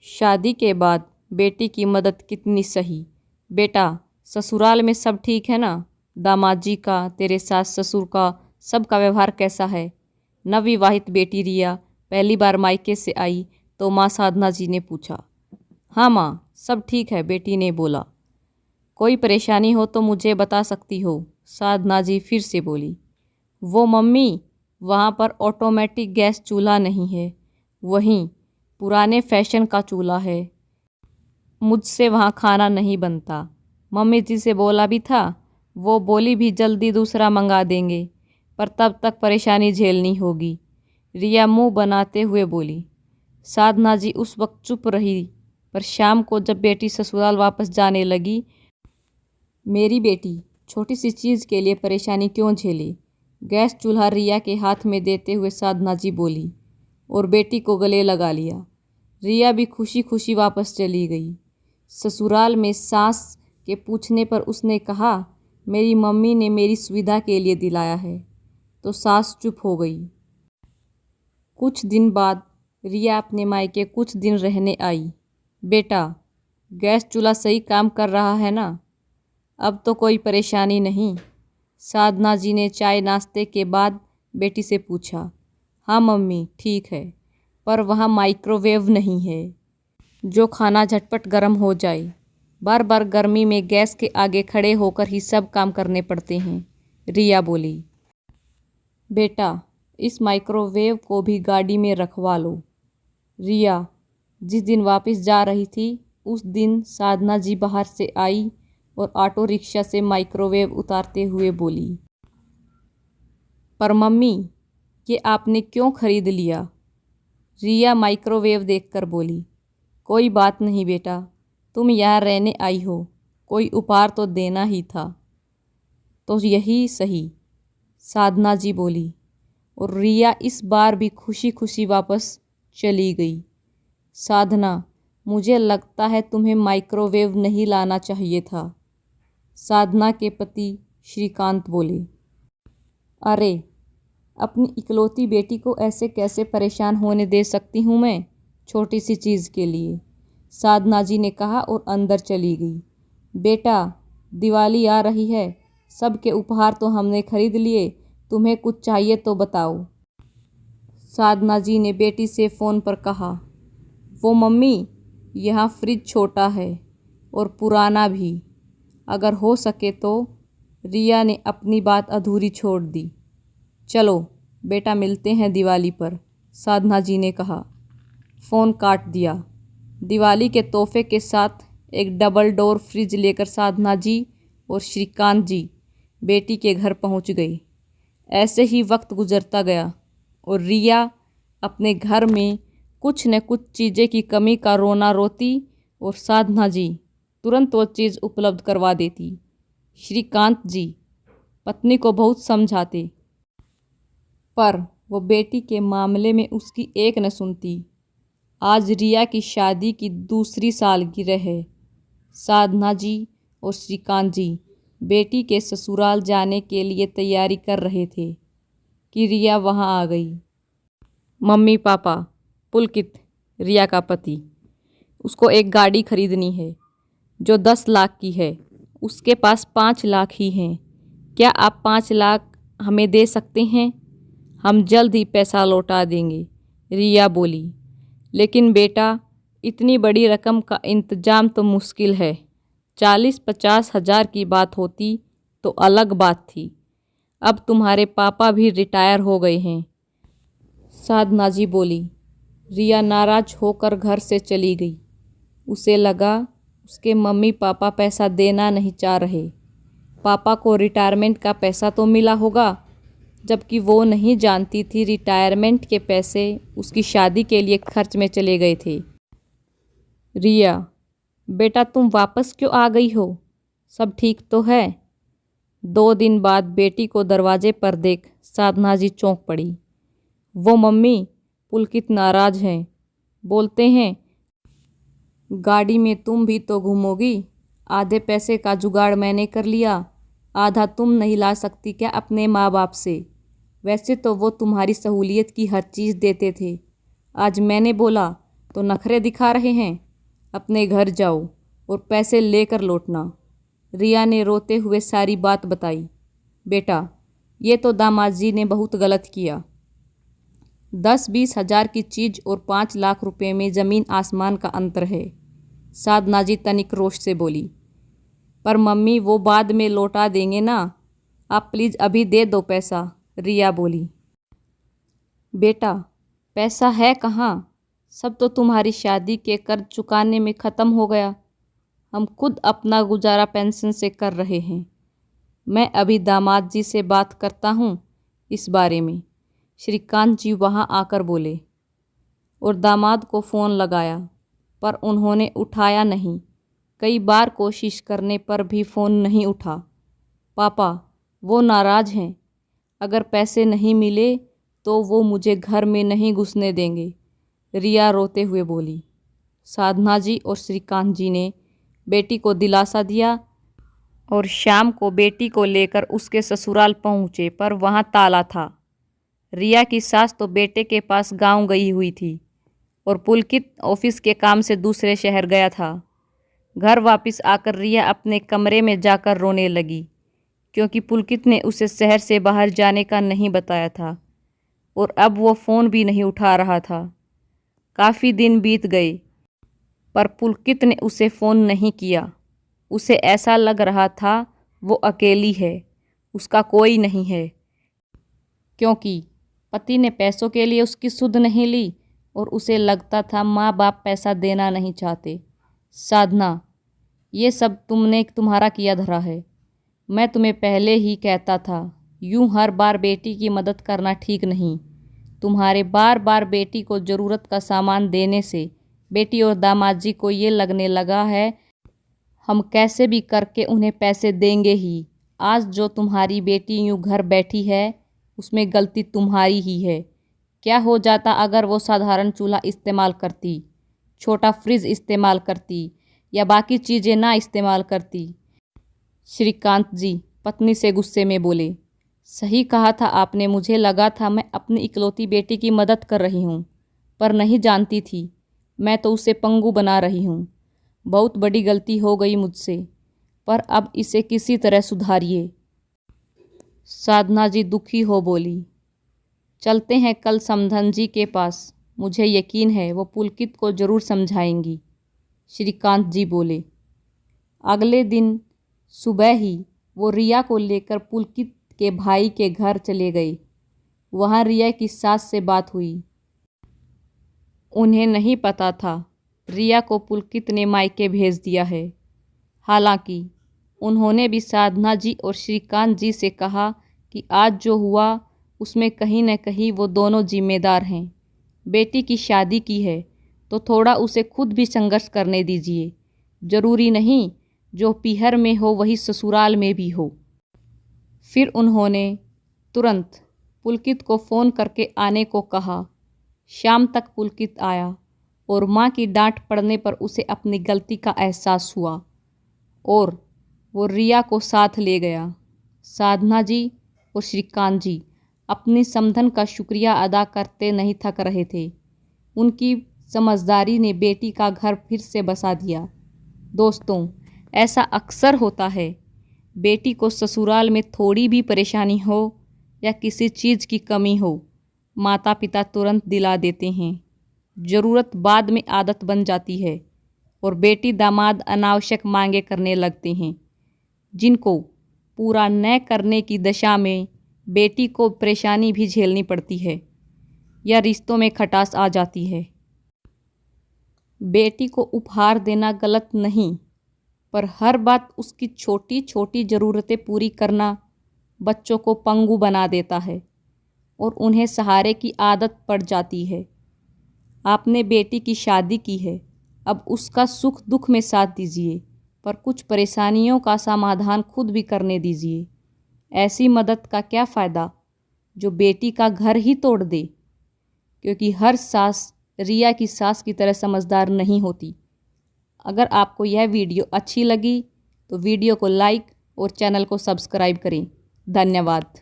शादी के बाद बेटी की मदद कितनी सही। बेटा, ससुराल में सब ठीक है ना? दामाद जी का, तेरे सास ससुर का, सबका व्यवहार कैसा है? नवविवाहित बेटी रिया पहली बार मायके से आई तो माँ साधना जी ने पूछा। हाँ माँ, सब ठीक है, बेटी ने बोला। कोई परेशानी हो तो मुझे बता सकती हो, साधना जी फिर से बोली। वो मम्मी, वहाँ पर ऑटोमेटिक गैस चूल्हा नहीं है, वहीं पुराने फैशन का चूल्हा है। मुझसे वहाँ खाना नहीं बनता। मम्मी जी से बोला भी था, वो बोली भी जल्दी दूसरा मंगा देंगे, पर तब तक परेशानी झेलनी होगी। रिया मुंह बनाते हुए बोली। साधना जी उस वक्त चुप रही, पर शाम को जब बेटी ससुराल वापस जाने लगी, मेरी बेटी छोटी सी चीज़ के लिए परेशानी क्यों झेले? गैस चूल्हा रिया के हाथ में देते हुए साधना जी बोली और बेटी को गले लगा लिया। रिया भी खुशी खुशी वापस चली गई। ससुराल में सास के पूछने पर उसने कहा, मेरी मम्मी ने मेरी सुविधा के लिए दिलाया है, तो सास चुप हो गई। कुछ दिन बाद रिया अपने मायके कुछ दिन रहने आई। बेटा, गैस चूल्हा सही काम कर रहा है ना? अब तो कोई परेशानी नहीं, साधना जी ने चाय नाश्ते के बाद बेटी से पूछा। हाँ मम्मी, ठीक है, पर वहाँ माइक्रोवेव नहीं है जो खाना झटपट गर्म हो जाए। बार बार गर्मी में गैस के आगे खड़े होकर ही सब काम करने पड़ते हैं, रिया बोली। बेटा, इस माइक्रोवेव को भी गाड़ी में रखवा लो। रिया जिस दिन वापस जा रही थी, उस दिन साधना जी बाहर से आई और ऑटो रिक्शा से माइक्रोवेव उतारते हुए बोली। पर मम्मी, ये आपने क्यों खरीद लिया? रिया माइक्रोवेव देखकर बोली। कोई बात नहीं बेटा, तुम यहाँ रहने आई हो, कोई उपहार तो देना ही था, तो यही सही, साधना जी बोली। और रिया इस बार भी खुशी खुशी वापस चली गई। साधना, मुझे लगता है तुम्हें माइक्रोवेव नहीं लाना चाहिए था, साधना के पति श्रीकांत बोले। अरे, अपनी इकलौती बेटी को ऐसे कैसे परेशान होने दे सकती हूँ मैं, छोटी सी चीज़ के लिए, साधना जी ने कहा और अंदर चली गई। बेटा, दिवाली आ रही है, सबके उपहार तो हमने खरीद लिए, तुम्हें कुछ चाहिए तो बताओ, साधना जी ने बेटी से फ़ोन पर कहा। वो मम्मी, यहाँ फ्रिज छोटा है और पुराना भी, अगर हो सके तो, रिया ने अपनी बात अधूरी छोड़ दी। चलो बेटा, मिलते हैं दिवाली पर, साधना जी ने कहा। फ़ोन काट दिया। दिवाली के तोहफे के साथ एक डबल डोर फ्रिज लेकर साधना जी और श्रीकांत जी बेटी के घर पहुंच गए। ऐसे ही वक्त गुजरता गया और रिया अपने घर में कुछ न कुछ चीज़ें की कमी का रोना रोती और साधना जी तुरंत वो चीज़ उपलब्ध करवा देती। श्रीकांत जी पत्नी को बहुत समझाते, पर वो बेटी के मामले में उसकी एक न सुनती। आज रिया की शादी की दूसरी सालगिरह है। साधना जी और श्रीकांत जी बेटी के ससुराल जाने के लिए तैयारी कर रहे थे कि रिया वहां आ गई। मम्मी पापा, पुलकित, रिया का पति, उसको एक गाड़ी खरीदनी है जो 10 लाख की है। उसके पास 5 लाख ही हैं। क्या आप 5 लाख हमें दे सकते हैं? हम जल्द ही पैसा लौटा देंगे, रिया बोली। लेकिन बेटा, इतनी बड़ी रकम का इंतजाम तो मुश्किल है। 40-50 हज़ार की बात होती तो अलग बात थी। अब तुम्हारे पापा भी रिटायर हो गए हैं, साधना जी बोली। रिया नाराज होकर घर से चली गई। उसे लगा उसके मम्मी पापा पैसा देना नहीं चाह रहे। पापा को रिटायरमेंट का पैसा तो मिला होगा, जबकि वो नहीं जानती थी रिटायरमेंट के पैसे उसकी शादी के लिए खर्च में चले गए थे। रिया, बेटा तुम वापस क्यों आ गई हो? सब ठीक तो है? 2 दिन बाद बेटी को दरवाजे पर देख साधना जी चौंक पड़ी। वो मम्मी, पुलकित नाराज हैं, बोलते हैं गाड़ी में तुम भी तो घूमोगी। आधे पैसे का जुगाड़ मैंने कर लिया, आधा तुम नहीं ला सकती क्या अपने माँ बाप से? वैसे तो वो तुम्हारी सहूलियत की हर चीज़ देते थे। आज मैंने बोला तो नखरे दिखा रहे हैं। अपने घर जाओ और पैसे लेकर लौटना। रिया ने रोते हुए सारी बात बताई। बेटा, ये तो दामाद जी ने बहुत गलत किया। 10-20 हज़ार की चीज़ और 5 लाख रुपए में ज़मीन आसमान का अंतर है। साधना जी तनिक रोष से बोली। पर मम्मी, वो बाद में लौटा देंगे ना, आप प्लीज़ अभी दे दो पैसा, रिया बोली। बेटा, पैसा है कहाँ? सब तो तुम्हारी शादी के कर्ज चुकाने में ख़त्म हो गया। हम खुद अपना गुजारा पेंशन से कर रहे हैं। मैं अभी दामाद जी से बात करता हूँ इस बारे में, श्रीकांत जी वहाँ आकर बोले। और दामाद को फ़ोन लगाया पर उन्होंने उठाया नहीं। कई बार कोशिश करने पर भी फ़ोन नहीं उठा। पापा, वो नाराज़ हैं। अगर पैसे नहीं मिले तो वो मुझे घर में नहीं घुसने देंगे, रिया रोते हुए बोली। साधना जी और श्रीकांत जी ने बेटी को दिलासा दिया और शाम को बेटी को लेकर उसके ससुराल पहुँचे, पर वहाँ ताला था। रिया की सास तो बेटे के पास गांव गई हुई थी और पुलकित ऑफिस के काम से दूसरे शहर गया था। घर वापस आकर रिया अपने कमरे में जाकर रोने लगी, क्योंकि पुलकित ने उसे शहर से बाहर जाने का नहीं बताया था और अब वो फ़ोन भी नहीं उठा रहा था। काफ़ी दिन बीत गए पर पुलकित ने उसे फ़ोन नहीं किया। उसे ऐसा लग रहा था वो अकेली है, उसका कोई नहीं है, क्योंकि पति ने पैसों के लिए उसकी सुध नहीं ली और उसे लगता था माँ बाप पैसा देना नहीं चाहते। साधना, ये सब तुमने तुम्हारा किया धरा है। मैं तुम्हें पहले ही कहता था, यूं हर बार बेटी की मदद करना ठीक नहीं। तुम्हारे बार बार बेटी को ज़रूरत का सामान देने से बेटी और दामाद जी को ये लगने लगा है हम कैसे भी करके उन्हें पैसे देंगे ही। आज जो तुम्हारी बेटी यूं घर बैठी है उसमें गलती तुम्हारी ही है। क्या हो जाता अगर वो साधारण चूल्हा इस्तेमाल करती, छोटा फ्रिज इस्तेमाल करती या बाकी चीज़ें ना इस्तेमाल करती? श्रीकांत जी पत्नी से गुस्से में बोले। सही कहा था आपने, मुझे लगा था मैं अपनी इकलौती बेटी की मदद कर रही हूँ, पर नहीं जानती थी मैं तो उसे पंगु बना रही हूँ। बहुत बड़ी गलती हो गई मुझसे, पर अब इसे किसी तरह सुधारिए। साधना जी दुखी हो बोली। चलते हैं कल समधन जी के पास, मुझे यकीन है वो पुलकित को ज़रूर समझाएंगी, श्रीकांत जी बोले। अगले दिन सुबह ही वो रिया को लेकर पुलकित के भाई के घर चले गए। वहाँ रिया की सास से बात हुई। उन्हें नहीं पता था रिया को पुलकित ने मायके भेज दिया है। हालांकि उन्होंने भी साधना जी और श्रीकांत जी से कहा कि आज जो हुआ उसमें कहीं न कहीं वो दोनों जिम्मेदार हैं। बेटी की शादी की है तो थोड़ा उसे खुद भी संघर्ष करने दीजिए। ज़रूरी नहीं जो पीहर में हो वही ससुराल में भी हो। फिर उन्होंने तुरंत पुलकित को फ़ोन करके आने को कहा। शाम तक पुलकित आया और माँ की डांट पड़ने पर उसे अपनी गलती का एहसास हुआ और वो रिया को साथ ले गया। साधना जी और श्रीकांत जी अपनी समधन का शुक्रिया अदा करते नहीं थक रहे थे। उनकी समझदारी ने बेटी का घर फिर से बसा दिया। दोस्तों, ऐसा अक्सर होता है, बेटी को ससुराल में थोड़ी भी परेशानी हो या किसी चीज़ की कमी हो, माता पिता तुरंत दिला देते हैं। ज़रूरत बाद में आदत बन जाती है और बेटी दामाद अनावश्यक मांगे करने लगते हैं, जिनको पूरा न करने की दशा में बेटी को परेशानी भी झेलनी पड़ती है या रिश्तों में खटास आ जाती है। बेटी को उपहार देना गलत नहीं, पर हर बात उसकी छोटी छोटी ज़रूरतें पूरी करना बच्चों को पंगु बना देता है और उन्हें सहारे की आदत पड़ जाती है। आपने बेटी की शादी की है, अब उसका सुख दुख में साथ दीजिए, पर कुछ परेशानियों का समाधान खुद भी करने दीजिए। ऐसी मदद का क्या फ़ायदा जो बेटी का घर ही तोड़ दे, क्योंकि हर सास रिया की सास की तरह समझदार नहीं होती। अगर आपको यह वीडियो अच्छी लगी तो वीडियो को लाइक और चैनल को सब्सक्राइब करें। धन्यवाद।